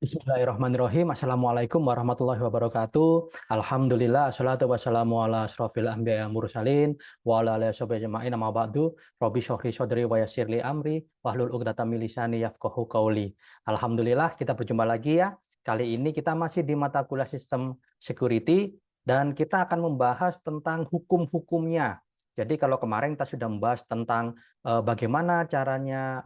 Bismillahirrahmanirrahim. Assalamualaikum warahmatullahi wabarakatuh. Alhamdulillah, assalatu wassalamu ala asrofil anbiya mursalin wa ala alihi washabihi ajma'in amma ba'du. Rabbi shrah li shodri wa yassir li amri wahlul 'uqdatam min lisani yafqahu qawli. Alhamdulillah, kita berjumpa lagi ya. Kali ini kita masih di mata kuliah sistem security dan kita akan membahas tentang hukum-hukumnya. Jadi kalau kemarin kita sudah membahas tentang bagaimana caranya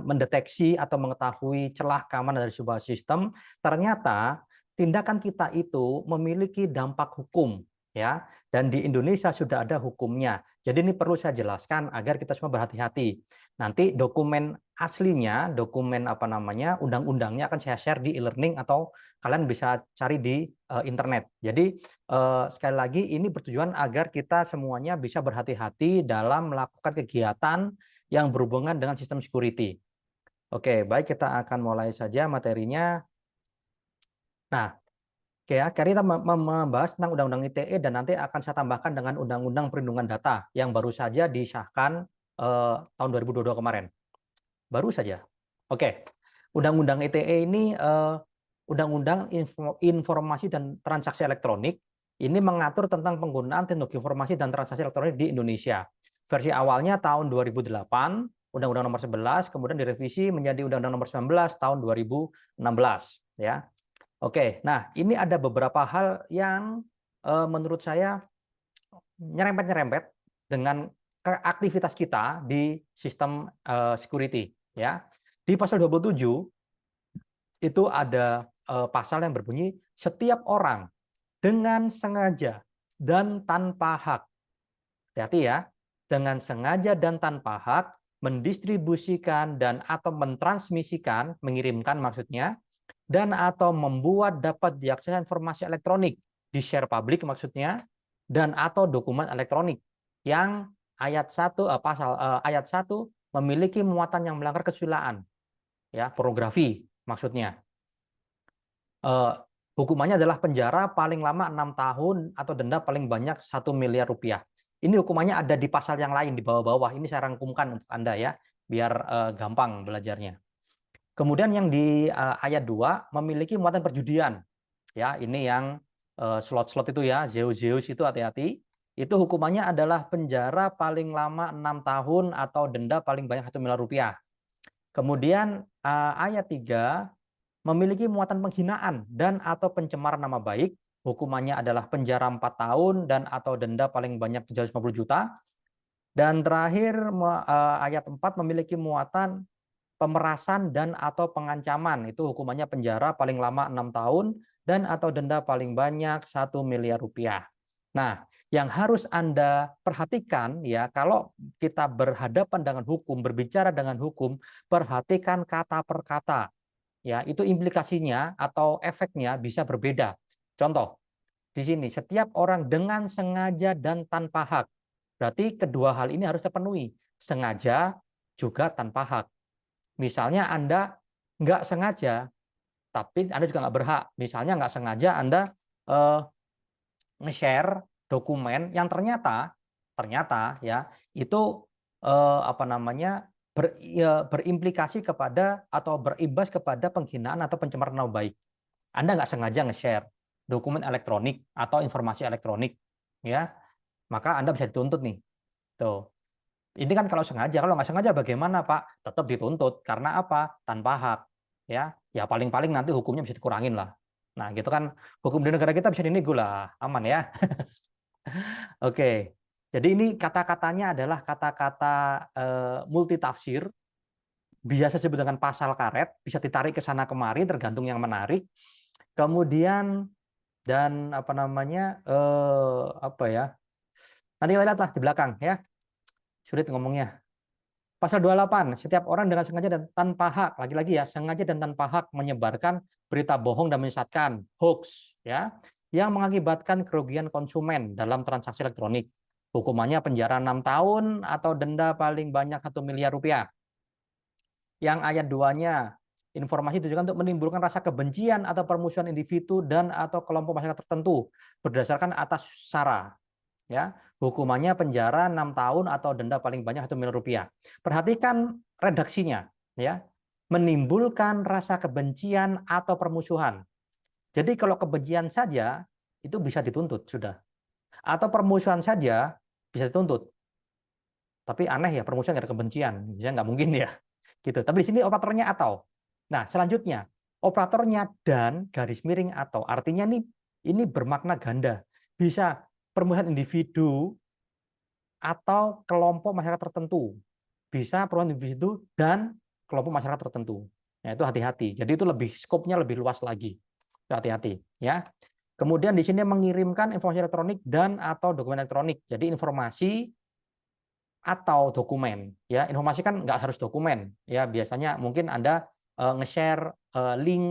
mendeteksi atau mengetahui celah keamanan dari sebuah sistem, ternyata tindakan kita itu memiliki dampak hukum ya, dan di Indonesia sudah ada hukumnya. Jadi ini perlu saya jelaskan agar kita semua berhati-hati. Nanti dokumen aslinya, dokumen undang-undangnya akan saya share di e-learning atau kalian bisa cari di internet. Jadi sekali lagi ini bertujuan agar kita semuanya bisa berhati-hati dalam melakukan kegiatan yang berhubungan dengan sistem security. Oke, baik, kita akan mulai saja materinya. Nah, oke ya, kita membahas tentang Undang-Undang ITE dan nanti akan saya tambahkan dengan Undang-Undang Perlindungan Data yang baru saja disahkan tahun 2022 kemarin. Baru saja. Oke, Undang-Undang ITE ini Undang-Undang Informasi dan Transaksi Elektronik. Ini mengatur tentang penggunaan teknologi informasi dan transaksi elektronik di Indonesia. Versi awalnya tahun 2008, Undang-Undang Nomor 11, kemudian direvisi menjadi Undang-Undang Nomor 19 tahun 2016. Ya, oke. Nah, ini ada beberapa hal yang menurut saya nyerempet-nyerempet dengan aktivitas kita di sistem security. Ya, di pasal 27 itu ada pasal yang berbunyi setiap orang dengan sengaja dan tanpa hak. Hati-hati ya, dengan sengaja dan tanpa hak mendistribusikan dan atau mentransmisikan, mengirimkan maksudnya, dan atau membuat dapat diakses informasi elektronik, di-share publik maksudnya, dan atau dokumen elektronik yang ayat 1 ayat 1 memiliki muatan yang melanggar kesusilaan, ya, pornografi maksudnya. Hukumannya adalah penjara paling lama 6 tahun atau denda paling banyak 1 miliar rupiah. Ini hukumannya ada di pasal yang lain di bawah-bawah. Ini saya rangkumkan untuk Anda ya, biar gampang belajarnya. Kemudian yang di ayat 2 memiliki muatan perjudian. Ya, ini yang slot-slot itu ya, Zeus itu hati-hati. Itu hukumannya adalah penjara paling lama 6 tahun atau denda paling banyak 1 miliar rupiah. Kemudian ayat 3 memiliki muatan penghinaan dan atau pencemaran nama baik, hukumannya adalah penjara 4 tahun dan atau denda paling banyak 750 juta. Dan terakhir ayat 4 memiliki muatan pemerasan dan atau pengancaman, itu hukumannya penjara paling lama 6 tahun dan atau denda paling banyak 1 miliar rupiah. Nah, yang harus Anda perhatikan ya, kalau kita berhadapan dengan hukum, berbicara dengan hukum, perhatikan kata per kata. Ya, itu implikasinya atau efeknya bisa berbeda. Contoh, di sini setiap orang dengan sengaja dan tanpa hak. Berarti kedua hal ini harus terpenuhi. Sengaja juga tanpa hak. Misalnya Anda nggak sengaja, tapi Anda juga nggak berhak. Misalnya nggak sengaja Anda nge-share dokumen yang ternyata ya itu berimplikasi kepada atau berimbas kepada penghinaan atau pencemaran nama baik. Anda nggak sengaja nge-share dokumen elektronik atau informasi elektronik, ya, maka Anda bisa dituntut nih. Tuh. Ini kan kalau sengaja, kalau nggak sengaja bagaimana, Pak? Tetap dituntut. Karena apa? Tanpa hak. Ya, ya paling-paling nanti hukumnya bisa dikurangin lah. Nah, gitu kan hukum di negara kita bisa dinego lah, aman ya. Oke. Jadi ini kata-katanya adalah kata-kata multitafsir, biasa disebut dengan pasal karet, bisa ditarik ke sana kemari tergantung yang menarik. Kemudian dan nanti kita lihatlah di belakang ya. Sulit ngomongnya. Pasal 28, setiap orang dengan sengaja dan tanpa hak, lagi-lagi ya, sengaja dan tanpa hak menyebarkan berita bohong dan menyesatkan, hoax, ya, yang mengakibatkan kerugian konsumen dalam transaksi elektronik. Hukumannya penjara 6 tahun atau denda paling banyak 1 miliar rupiah. Yang ayat 2-nya, informasi ditujukan untuk menimbulkan rasa kebencian atau permusuhan individu dan atau kelompok masyarakat tertentu berdasarkan atas sara. Ya, hukumannya penjara 6 tahun atau denda paling banyak 1 miliar rupiah. Perhatikan redaksinya, ya. menimbulkan rasa kebencian atau permusuhan. Jadi kalau kebencian saja itu bisa dituntut sudah. Atau permusuhan saja bisa dituntut. Tapi aneh ya, permusuhan nggak ada kebencian. Ya nggak mungkin ya. Gitu. Tapi di sini operatornya atau. Nah, selanjutnya operatornya dan garis miring atau. Artinya nih ini bermakna ganda. Bisa permusuhan individu atau kelompok masyarakat tertentu. Bisa permusuhan individu dan kelompok masyarakat tertentu. Nah, itu hati-hati. Jadi itu lebih skopnya lebih luas lagi. Hati-hati ya. Kemudian di sini mengirimkan informasi elektronik dan atau dokumen elektronik. Jadi informasi atau dokumen ya. Informasi kan nggak harus dokumen ya. Biasanya mungkin Anda nge-share link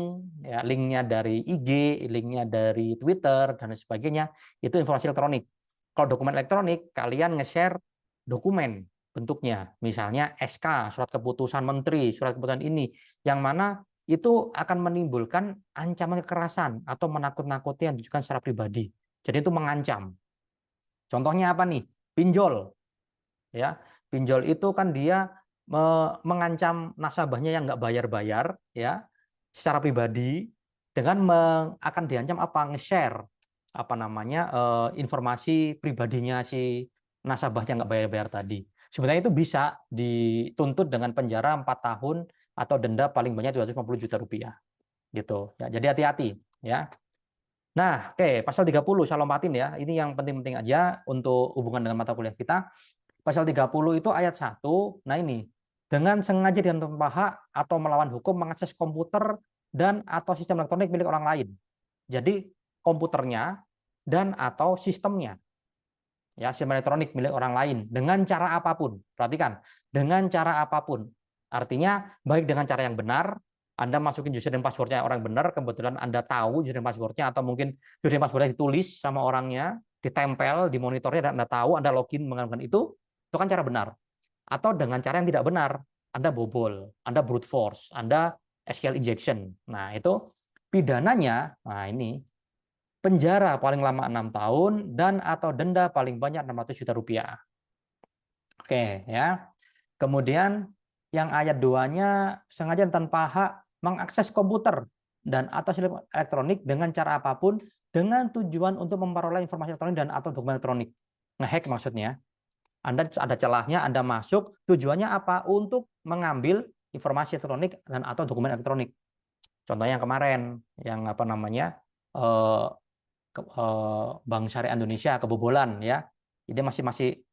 ya, linknya dari IG, linknya dari Twitter dan sebagainya, itu informasi elektronik. Kalau dokumen elektronik kalian nge-share dokumen bentuknya, misalnya SK, surat keputusan menteri, surat keputusan ini, yang mana itu akan menimbulkan ancaman kekerasan atau menakut-nakuti yang ditujukan secara pribadi. Jadi itu mengancam. Contohnya apa nih? Pinjol ya. Pinjol itu kan dia mengancam nasabahnya yang nggak bayar-bayar ya secara pribadi dengan akan diancam apa nge-share apa namanya informasi pribadinya si nasabahnya nggak bayar-bayar tadi. Sebenarnya itu bisa dituntut dengan penjara 4 tahun atau denda paling banyak 250 juta rupiah gitu ya. Jadi hati-hati ya. Nah, oke, pasal 30 saya lompatin ya. Ini yang penting-penting aja untuk hubungan dengan mata kuliah kita. Pasal 30 itu ayat 1. Nah, ini dengan sengaja dan tanpa hak atau melawan hukum mengakses komputer dan atau sistem elektronik milik orang lain. Jadi komputernya dan atau sistemnya ya sistem elektronik milik orang lain dengan cara apapun. Perhatikan, dengan cara apapun. Artinya baik dengan cara yang benar, Anda masukin username passwordnya orang benar, kebetulan Anda tahu username passwordnya atau mungkin username passwordnya ditulis sama orangnya, ditempel di monitornya dan Anda tahu Anda login menggunakan itu kan cara benar. Atau dengan cara yang tidak benar, Anda bobol, Anda brute force, Anda SQL injection. Nah, itu pidananya, nah ini penjara paling lama 6 tahun dan atau denda paling banyak 600 juta rupiah. Oke, ya. Kemudian yang ayat 2-nya sengaja tanpa hak mengakses komputer dan atau sistem elektronik dengan cara apapun dengan tujuan untuk memperoleh informasi elektronik dan atau dokumen elektronik. Ngehack maksudnya. Anda ada celahnya, Anda masuk, tujuannya apa? Untuk mengambil informasi elektronik dan atau dokumen elektronik. Contohnya yang kemarin, yang apa namanya, Bank Syariah Indonesia kebobolan ya. Jadi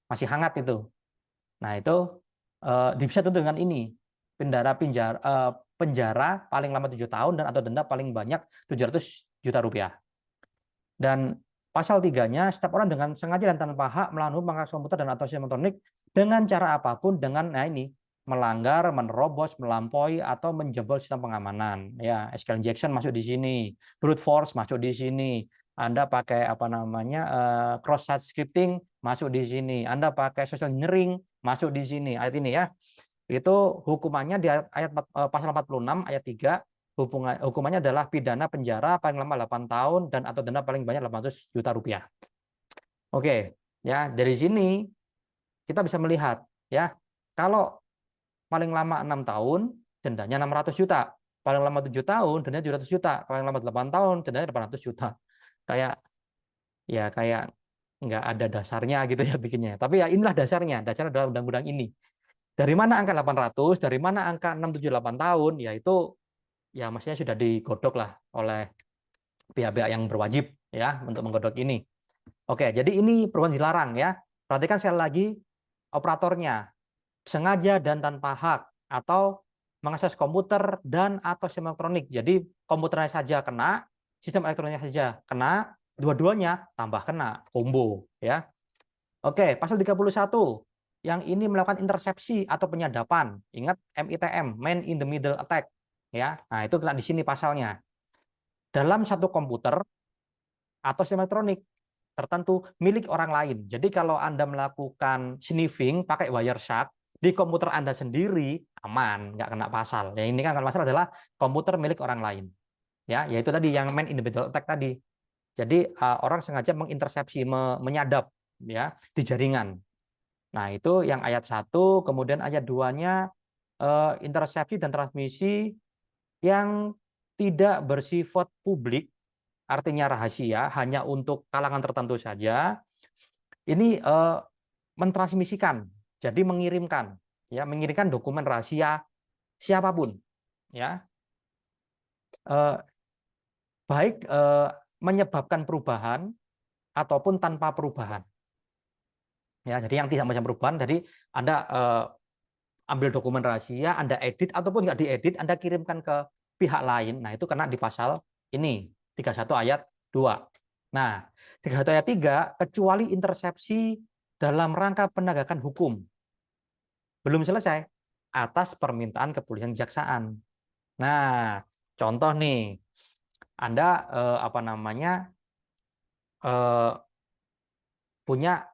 masih hangat itu. Nah, itu bisa tuh dengan ini. Penjara paling lama 7 tahun dan atau denda paling banyak 700 juta rupiah. Dan pasal 3-nya, setiap orang dengan sengaja dan tanpa hak melawan mengakses komputer dan atau sistem elektronik dengan cara apapun dengan nah ini melanggar, menerobos, melampaui atau menjebol sistem pengamanan. Ya, SQL injection masuk di sini, brute force masuk di sini. Anda pakai apa namanya cross site scripting masuk di sini. Anda pakai social engineering masuk di sini. Ayat ini ya. Itu hukumannya di ayat pasal 46 ayat 3 hukumannya adalah pidana penjara paling lama 8 tahun dan atau denda paling banyak 800 juta rupiah. Oke, ya dari sini kita bisa melihat ya kalau paling lama 6 tahun dendanya 600 juta, paling lama 7 tahun dendanya 700 juta, paling lama 8 tahun dendanya 800 juta. Kayak nggak ada dasarnya gitu ya bikinnya. Tapi ya inilah dasarnya dalam undang-undang ini. Dari mana angka 800, dari mana angka 678 tahun, ya itu ya maksudnya sudah digodok lah oleh pihak-pihak yang berwajib ya untuk menggodok ini. Oke, jadi ini perbuatan dilarang ya. Perhatikan sekali lagi operatornya sengaja dan tanpa hak atau mengakses komputer dan atau sistem elektronik. Jadi komputernya saja kena, sistem elektroniknya saja kena, dua-duanya tambah kena, combo ya. Oke, pasal 31 yang ini melakukan intersepsi atau penyadapan. Ingat MITM, man in the middle attack ya. Nah, itu kena di sini pasalnya. Dalam satu komputer atau sistem elektronik tertentu milik orang lain. Jadi kalau Anda melakukan sniffing pakai Wireshark di komputer Anda sendiri aman, nggak kena pasal. Ya ini kan pasal adalah komputer milik orang lain. Ya, yaitu tadi yang man in the middle attack tadi. Jadi orang sengaja mengintersepsi, menyadap ya di jaringan. Nah, itu yang ayat 1, kemudian ayat 2-nya intersepsi dan transmisi yang tidak bersifat publik, artinya rahasia, hanya untuk kalangan tertentu saja. Ini mentransmisikan, jadi mengirimkan, ya, mengirimkan dokumen rahasia siapapun, ya, baik menyebabkan perubahan ataupun tanpa perubahan. Ya, jadi yang tidak macam perubahan, jadi Anda ambil dokumen rahasia, Anda edit ataupun nggak diedit, Anda kirimkan ke pihak lain. Nah, itu kena di pasal ini 31 ayat 2. Nah, 31 ayat 3, kecuali intersepsi dalam rangka penegakan hukum belum selesai atas permintaan kepolisian kejaksaan. Nah, contoh nih, Anda apa namanya punya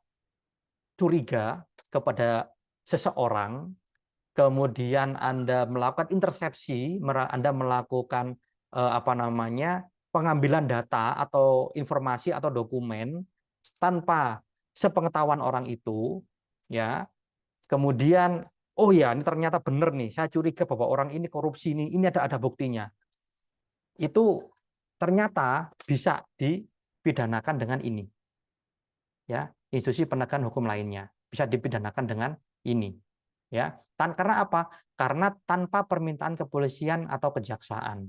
curiga kepada seseorang, kemudian Anda melakukan intersepsi, Anda melakukan apa namanya pengambilan data atau informasi atau dokumen tanpa sepengetahuan orang itu, ya. Kemudian, oh ya, ini ternyata benar nih, saya curiga bahwa orang ini korupsi nih, ini ada buktinya. Itu ternyata bisa dipidanakan dengan ini, ya, institusi penegakan hukum lainnya bisa dipidanakan dengan ini, ya. Karena apa? Karena tanpa permintaan kepolisian atau kejaksaan.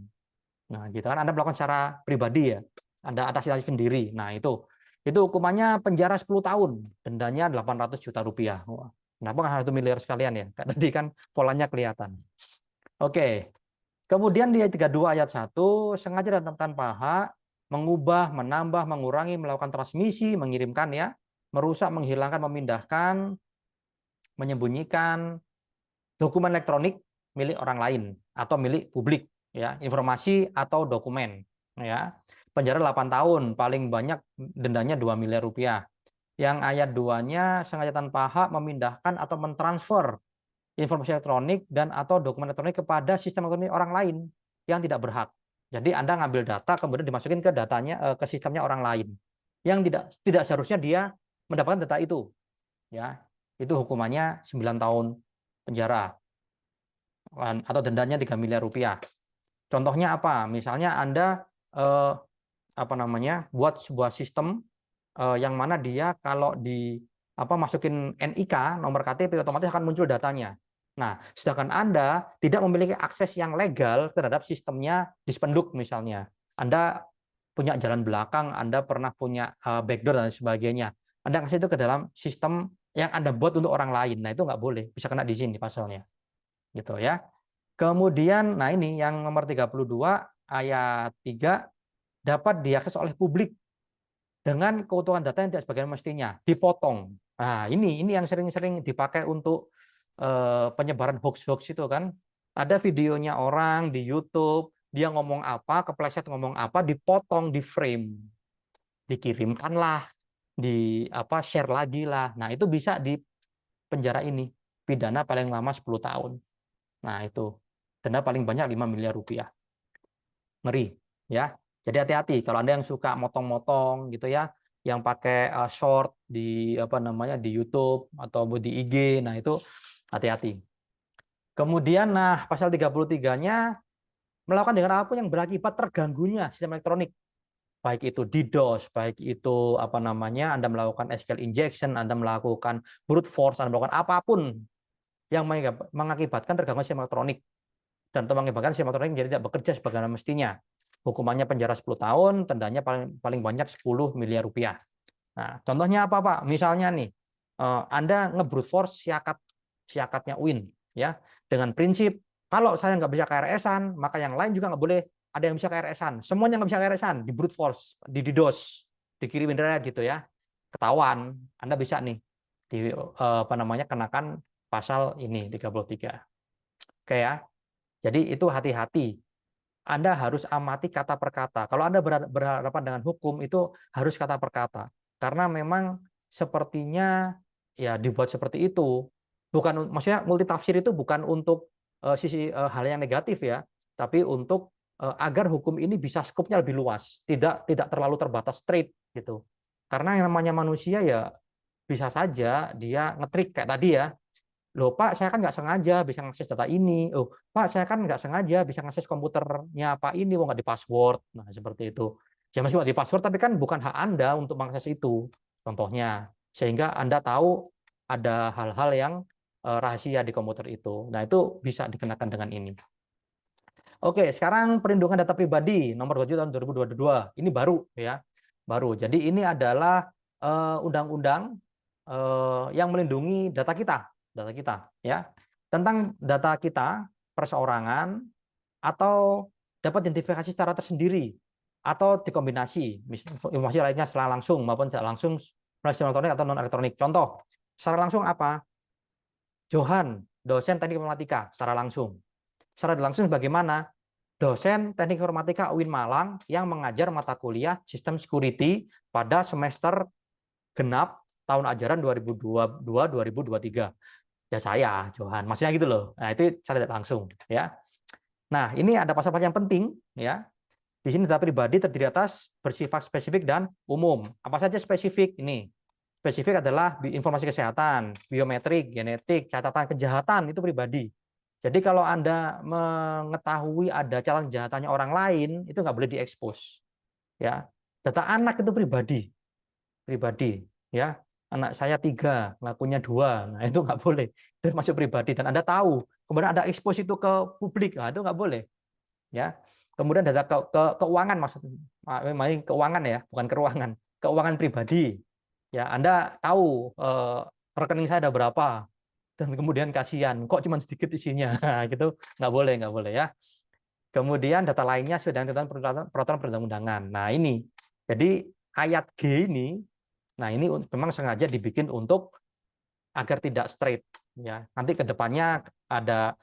Nah, gitu kan, Anda melakukan secara pribadi, ya, Anda atas inisiatif sendiri. Nah, itu hukumannya penjara 10 tahun, dendanya 800 juta rupiah. Wah, kenapa nggak 1 miliar sekalian, ya? Kayak tadi kan polanya kelihatan. Oke. Kemudian di 32 ayat 1, sengaja dan tanpa hak mengubah, menambah, mengurangi, melakukan transmisi, mengirimkan, ya, merusak, menghilangkan, memindahkan, menyembunyikan dokumen elektronik milik orang lain atau milik publik, ya, informasi atau dokumen, ya. Penjara 8 tahun, paling banyak dendanya 2 miliar rupiah. Yang ayat 2-nya sengaja tanpa hak memindahkan atau mentransfer informasi elektronik dan atau dokumen elektronik kepada sistem elektronik orang lain yang tidak berhak. Jadi Anda ngambil data kemudian dimasukin ke datanya ke sistemnya orang lain yang tidak seharusnya dia mendapatkan data itu, ya. Itu hukumannya 9 tahun penjara atau dendanya 3 miliar rupiah. Contohnya apa? Misalnya Anda apa namanya buat sebuah sistem yang mana dia kalau masukin NIK, nomor KTP, otomatis akan muncul datanya. Nah, sedangkan Anda tidak memiliki akses yang legal terhadap sistemnya Dispenduk misalnya. Anda punya jalan belakang, Anda pernah punya backdoor dan sebagainya. Anda kasih itu ke dalam sistem yang Anda buat untuk orang lain. Nah, itu nggak boleh, bisa kena di sini pasalnya. Gitu, ya. Kemudian, nah ini yang nomor 32 ayat 3, dapat diakses oleh publik dengan keutuhan data yang tidak sebagaimana mestinya, dipotong. Nah, ini yang sering-sering dipakai untuk penyebaran hoax-hoax itu kan. Ada videonya orang di YouTube, dia ngomong apa, kepleset ngomong apa, dipotong, di frame, dikirimkan lah, share lagi lah. Nah, itu bisa di penjara ini, pidana paling lama 10 tahun. Nah, itu denda paling banyak 5 miliar rupiah. Ngeri, ya. Jadi hati-hati kalau Anda yang suka motong-motong gitu, ya, yang pakai short di di YouTube atau di IG, nah itu hati-hati. Kemudian pasal 33-nya melakukan dengan apapun yang berakibat terganggunya sistem elektronik. Baik itu DDoS, baik itu Anda melakukan SQL injection, Anda melakukan brute force, Anda melakukan apapun yang mengakibatkan terganggu sistem elektronik dan atau mengakibatkan sistem elektronik menjadi tidak bekerja sebagaimana mestinya. Hukumannya penjara 10 tahun, dendanya paling banyak 10 miliar rupiah. Nah, contohnya apa, Pak? Misalnya nih, Anda nge-brute force siakatnya UIN, ya, dengan prinsip kalau saya nggak bisa KRS-an, maka yang lain juga nggak boleh ada yang bisa KRS-an. Semuanya nggak bisa KRS-an, di brute force, di DDoS, dikirimin internet gitu, ya. Ketahuan, Anda bisa nih kenakan pasal ini 33. Oke, ya. Jadi itu hati-hati. Anda harus amati kata per kata. Kalau Anda berhadapan dengan hukum, itu harus kata per kata. Karena memang sepertinya ya dibuat seperti itu. Maksudnya multitafsir itu bukan untuk sisi hal yang negatif, ya, tapi untuk agar hukum ini bisa skopnya lebih luas, tidak terlalu terbatas straight gitu. Karena yang namanya manusia ya bisa saja dia ngetrik kayak tadi, ya. Loh Pak, saya kan nggak sengaja bisa ngakses data ini. Oh Pak, saya kan nggak sengaja bisa ngakses komputernya Pak ini, kok nggak di password. Nah, seperti itu. Ya meskipun di password, tapi kan bukan hak Anda untuk mengakses itu. Contohnya. Sehingga Anda tahu ada hal-hal yang rahasia di komputer itu. Nah, itu bisa dikenakan dengan ini. Oke, sekarang perlindungan data pribadi nomor 27 tahun 2022. Ini baru ya. Baru. Jadi ini adalah undang-undang yang melindungi data kita ya. Tentang data kita perseorangan atau dapat identifikasi secara tersendiri atau dikombinasi informasi lainnya secara langsung maupun tidak langsung melalui sistem elektronik atau non elektronik. Contoh, secara langsung apa? Johan, dosen teknik informatika secara langsung. Secara langsung bagaimana? Dosen teknik informatika UIN Malang yang mengajar mata kuliah sistem security pada semester genap tahun ajaran 2022-2023. Ya saya, Johan. Maksudnya gitu loh. Nah, itu secara tidak langsung ya. Nah, ini ada pasal-pasal yang penting ya. Di sini data pribadi terdiri atas bersifat spesifik dan umum. Apa saja spesifik? Ini. Spesifik adalah informasi kesehatan, biometrik, genetik, catatan kejahatan, itu pribadi. Jadi kalau Anda mengetahui ada catatan kejahatannya orang lain, itu nggak boleh diekspos. Ya. Data anak itu pribadi. Pribadi. Ya. Anak saya 3, ngakunya 2. Nah, itu nggak boleh. Itu masuk pribadi. Dan Anda tahu, kemudian ada ekspos itu ke publik. Nah, itu nggak boleh. Ya. Kemudian data keuangan, maksudnya keuangan ya, bukan keuangan. Keuangan pribadi. Ya, Anda tahu rekening saya ada berapa, dan kemudian kasihan, kok cuma sedikit isinya, gitu, nggak boleh ya. Kemudian data lainnya sudah dengan peraturan perundang-undangan. Nah ini, jadi ayat G ini, nah ini memang sengaja dibikin untuk agar tidak straight, ya. Nanti kedepannya ada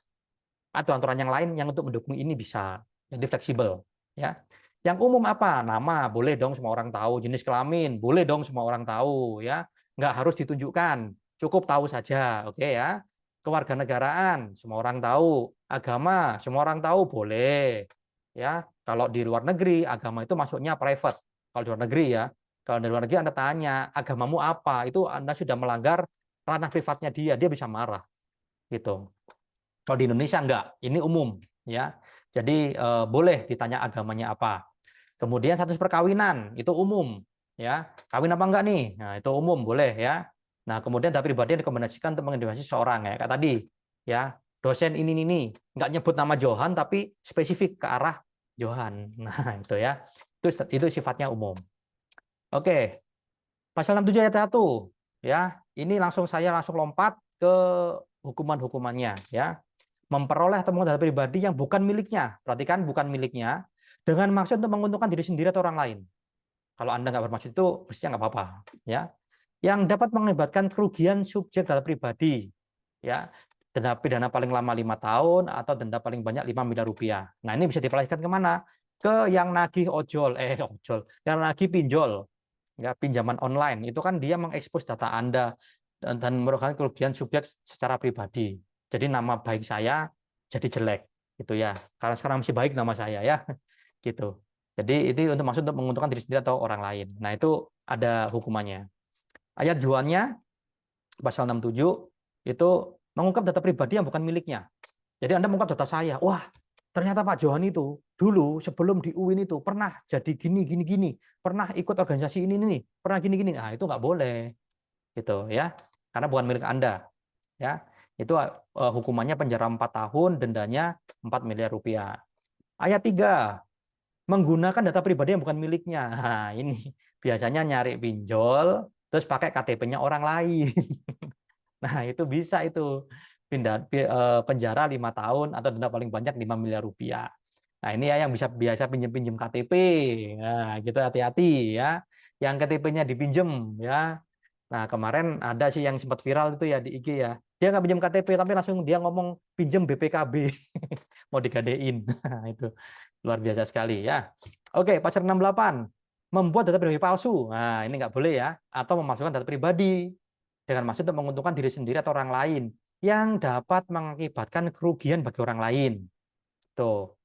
aturan-aturan yang lain yang untuk mendukung ini bisa, jadi fleksibel, ya. Yang umum apa? Nama, boleh dong semua orang tahu. Jenis kelamin, boleh dong semua orang tahu, ya. Nggak harus ditunjukkan, cukup tahu saja, oke ya. Kewarganegaraan, semua orang tahu. Agama, semua orang tahu, boleh. Ya, kalau di luar negeri, agama itu masuknya private. Kalau di luar negeri ya. Kalau di luar negeri Anda tanya, agamamu apa? Itu Anda sudah melanggar ranah privatnya dia bisa marah. Gitu. Kalau di Indonesia enggak, ini umum ya. Jadi boleh ditanya agamanya apa. Kemudian status perkawinan itu umum ya. Kawin apa enggak nih? Nah, itu umum boleh ya. Nah, kemudian data pribadi yang direkomendasikan untuk mengidentifikasi seseorang ya. Kayak tadi ya, dosen ini enggak nyebut nama Johan tapi spesifik ke arah Johan. Nah, itu ya. Itu sifatnya umum. Oke. Pasal 67 ayat 1 ya. Ini saya langsung lompat ke hukuman-hukumannya ya. Memperoleh atau menguasai data pribadi yang bukan miliknya. Perhatikan, bukan miliknya, dengan maksud untuk menguntungkan diri sendiri atau orang lain. Kalau Anda nggak bermaksud itu, mestinya nggak apa-apa. Ya. Yang dapat mengakibatkan kerugian subjek data pribadi. Ya. Denda pidana paling lama 5 tahun atau denda paling banyak 5 miliar rupiah. Nah, ini bisa dipelajari kemana? Ke yang nagih yang nagih pinjol. Ya, pinjaman online. Itu kan dia mengekspos data Anda dan merugikan kerugian subjek secara pribadi. Jadi nama baik saya jadi jelek gitu ya. Karena sekarang masih baik nama saya ya. Gitu. Jadi itu untuk menguntungkan diri sendiri atau orang lain. Nah, itu ada hukumannya. Ayat juannya pasal 67 itu mengungkap data pribadi yang bukan miliknya. Jadi Anda mengungkap data saya. Wah, ternyata Pak Johan itu dulu sebelum di UIN itu pernah jadi gini, pernah ikut organisasi ini, pernah gini. Nah, itu nggak boleh. Gitu ya. Karena bukan milik Anda. Ya. Itu hukumannya penjara 4 tahun, dendanya 4 miliar rupiah. Ayat 3, menggunakan data pribadi yang bukan miliknya. Nah, ini biasanya nyari pinjol, terus pakai KTP-nya orang lain. Nah, itu bisa itu penjara 5 tahun atau denda paling banyak 5 miliar rupiah. Nah, ini ya yang biasa pinjem-pinjem KTP. Nah, gitu hati-hati ya. Yang KTP-nya dipinjem ya. Nah, kemarin ada sih yang sempat viral itu ya di IG ya. Dia nggak pinjam KTP, tapi langsung dia ngomong pinjem BPKB. Mau digadein. Nah, itu luar biasa sekali ya. Oke, pasal 68. Membuat data pribadi palsu. Nah, ini nggak boleh ya. Atau memasukkan data pribadi dengan maksud untuk menguntungkan diri sendiri atau orang lain yang dapat mengakibatkan kerugian bagi orang lain. Tuh,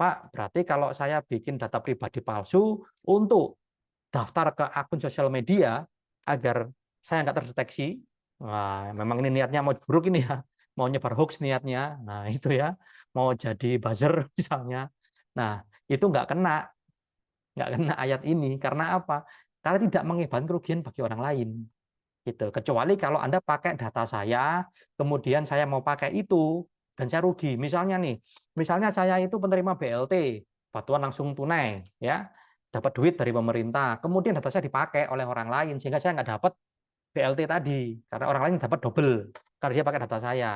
Pak, berarti kalau saya bikin data pribadi palsu untuk daftar ke akun sosial media agar saya nggak terdeteksi, Wah, memang ini niatnya mau buruk ini ya, mau nyebar hoax niatnya. Nah, itu ya, mau jadi buzzer misalnya. Nah, itu nggak kena ayat ini. Karena apa? Karena tidak mengakibatkan kerugian bagi orang lain. Gitu. Kecuali kalau Anda pakai data saya, kemudian saya mau pakai itu, dan saya rugi. Misalnya nih, misalnya saya itu penerima BLT, bantuan langsung tunai, ya, dapat duit dari pemerintah, kemudian data saya dipakai oleh orang lain, sehingga saya nggak dapat BLT tadi, karena orang lain dapat double, karena dia pakai data saya.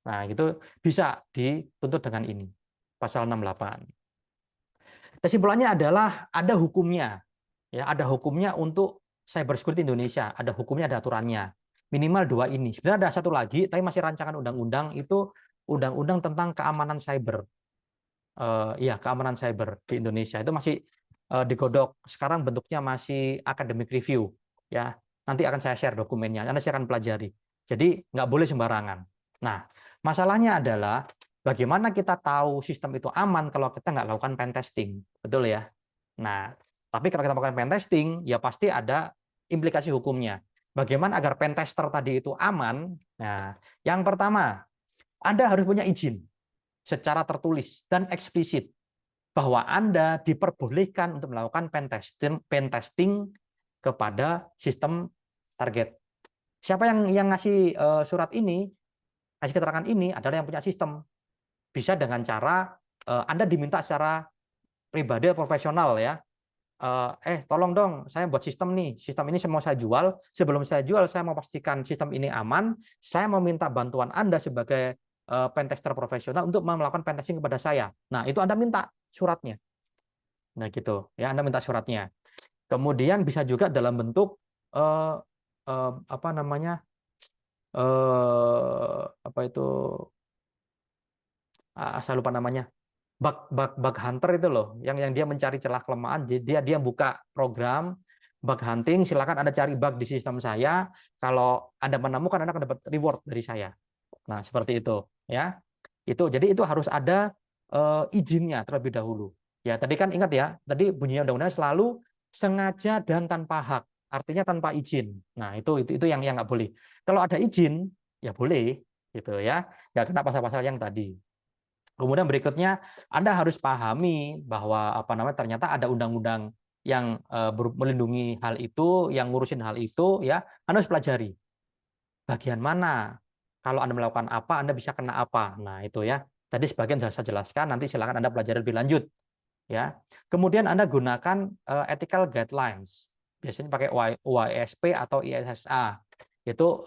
Nah, itu bisa dituntut dengan ini, pasal 68. Kesimpulannya adalah ada hukumnya, ya, ada hukumnya untuk cyber security Indonesia, ada hukumnya, ada aturannya. Minimal dua ini. Sebenarnya ada satu lagi, tapi masih rancangan undang-undang, itu undang-undang tentang keamanan cyber. Iya, keamanan cyber di Indonesia itu masih digodok. Sekarang bentuknya masih academic review, ya. Nanti akan saya share dokumennya, nanti saya akan pelajari. Jadi nggak boleh sembarangan. Nah, masalahnya adalah bagaimana kita tahu sistem itu aman kalau kita nggak lakukan pen testing, betul ya? Nah, tapi kalau kita melakukan pen testing, ya pasti ada implikasi hukumnya. Bagaimana agar pen tester tadi itu aman? Nah, yang pertama, Anda harus punya izin secara tertulis dan eksplisit bahwa Anda diperbolehkan untuk melakukan pen testing kepada sistem target. Siapa yang ngasih surat ini, ngasih keterangan ini adalah yang punya sistem. Bisa dengan cara Anda diminta secara pribadi atau profesional ya. Tolong dong, saya buat sistem nih. Sistem ini mau saya jual. Sebelum saya jual, saya mau pastikan sistem ini aman. Saya meminta bantuan Anda sebagai pentester profesional untuk melakukan pentesting kepada saya. Nah, itu Anda minta suratnya. Nah, gitu ya, Anda minta suratnya. Kemudian bisa juga dalam bentuk apa namanya? Apa itu? Saya lupa namanya. Bug hunter itu loh, yang dia mencari celah kelemahan, dia buka program bug hunting, silakan Anda cari bug di sistem saya, kalau Anda menemukan Anda akan dapat reward dari saya. Nah, seperti itu ya. Jadi itu harus ada izinnya terlebih dahulu. Ya, tadi kan ingat ya, tadi bunyinya undang-undang selalu sengaja dan tanpa hak, artinya tanpa izin. Nah, itu yang nggak boleh. Kalau ada izin, ya boleh gitu ya. Nggak kena pasal-pasal yang tadi. Kemudian berikutnya Anda harus pahami bahwa apa namanya ternyata ada undang-undang yang melindungi hal itu, yang ngurusin hal itu ya. Anda harus pelajari bagian mana. Kalau Anda melakukan apa, Anda bisa kena apa. Nah, itu ya. Tadi sebagian sudah saya jelaskan, nanti silakan Anda pelajari lebih lanjut ya. Kemudian Anda gunakan ethical guidelines. Biasanya pakai OISP atau ISSA. Itu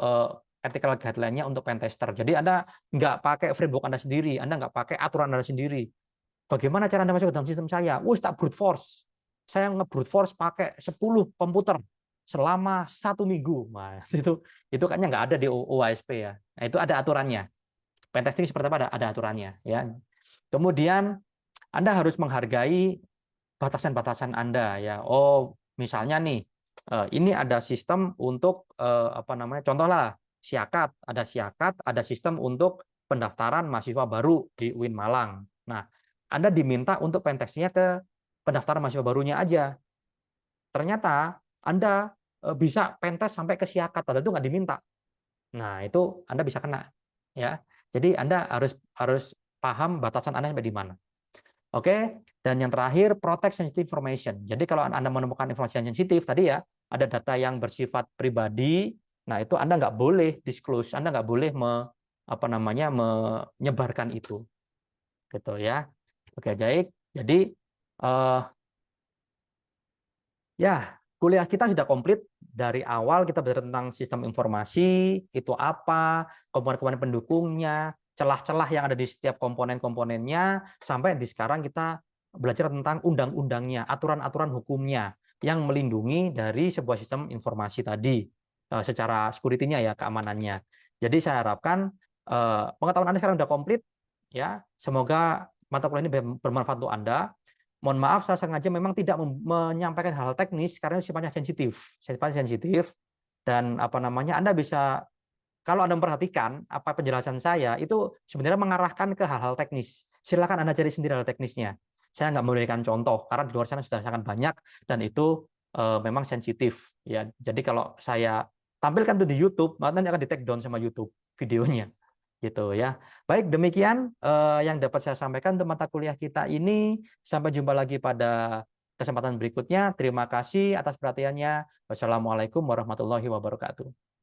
ethical guideline-nya untuk pen tester. Jadi Anda nggak pakai framework Anda sendiri, Anda nggak pakai aturan Anda sendiri. Bagaimana cara Anda masuk ke dalam sistem saya? Tak brute force. Saya nge-brute force pakai 10 komputer selama 1 minggu. Nah, itu kayaknya nggak ada di OISP ya. Nah, itu ada aturannya. Pen testing seperti apa ada aturannya ya. Kemudian Anda harus menghargai batasan-batasan Anda ya. Oh, misalnya nih, ini ada sistem untuk apa namanya? Contohlah siakat, ada sistem untuk pendaftaran mahasiswa baru di UIN Malang. Nah, Anda diminta untuk pentestnya ke pendaftaran mahasiswa barunya aja. Ternyata Anda bisa pentest sampai ke siakat, padahal itu nggak diminta. Nah, itu Anda bisa kena ya. Jadi Anda harus paham batasan Anda sampai di mana. Oke, dan yang terakhir protect sensitive information. Jadi kalau Anda menemukan informasi yang sensitif tadi ya, ada data yang bersifat pribadi, nah itu Anda nggak boleh disclose, Anda nggak boleh menyebarkan itu, gitu ya. Oke, baik. Jadi ya kuliah kita sudah komplit. Dari awal kita belajar tentang sistem informasi, itu apa, komponen-komponen pendukungnya, celah-celah yang ada di setiap komponen-komponennya, sampai di sekarang kita belajar tentang undang-undangnya, aturan-aturan hukumnya yang melindungi dari sebuah sistem informasi tadi secara security-nya ya, keamanannya. Jadi saya harapkan pengetahuan Anda sekarang sudah komplit ya. Semoga mata kuliah ini bermanfaat untuk Anda. Mohon maaf, saya sengaja memang tidak menyampaikan hal-hal teknis karena sifatnya sensitif, dan apa namanya Anda bisa, kalau Anda memperhatikan apa penjelasan saya itu sebenarnya mengarahkan ke hal-hal teknis. Silakan Anda cari sendiri hal teknisnya. Saya nggak memberikan contoh karena di luar sana sudah sangat banyak dan itu memang sensitif ya. Jadi kalau saya tampilkan tuh di YouTube, nanti akan di take down sama YouTube videonya gitu ya. Baik, demikian yang dapat saya sampaikan untuk mata kuliah kita ini. Sampai jumpa lagi pada kesempatan berikutnya. Terima kasih atas perhatiannya. Wassalamualaikum warahmatullahi wabarakatuh.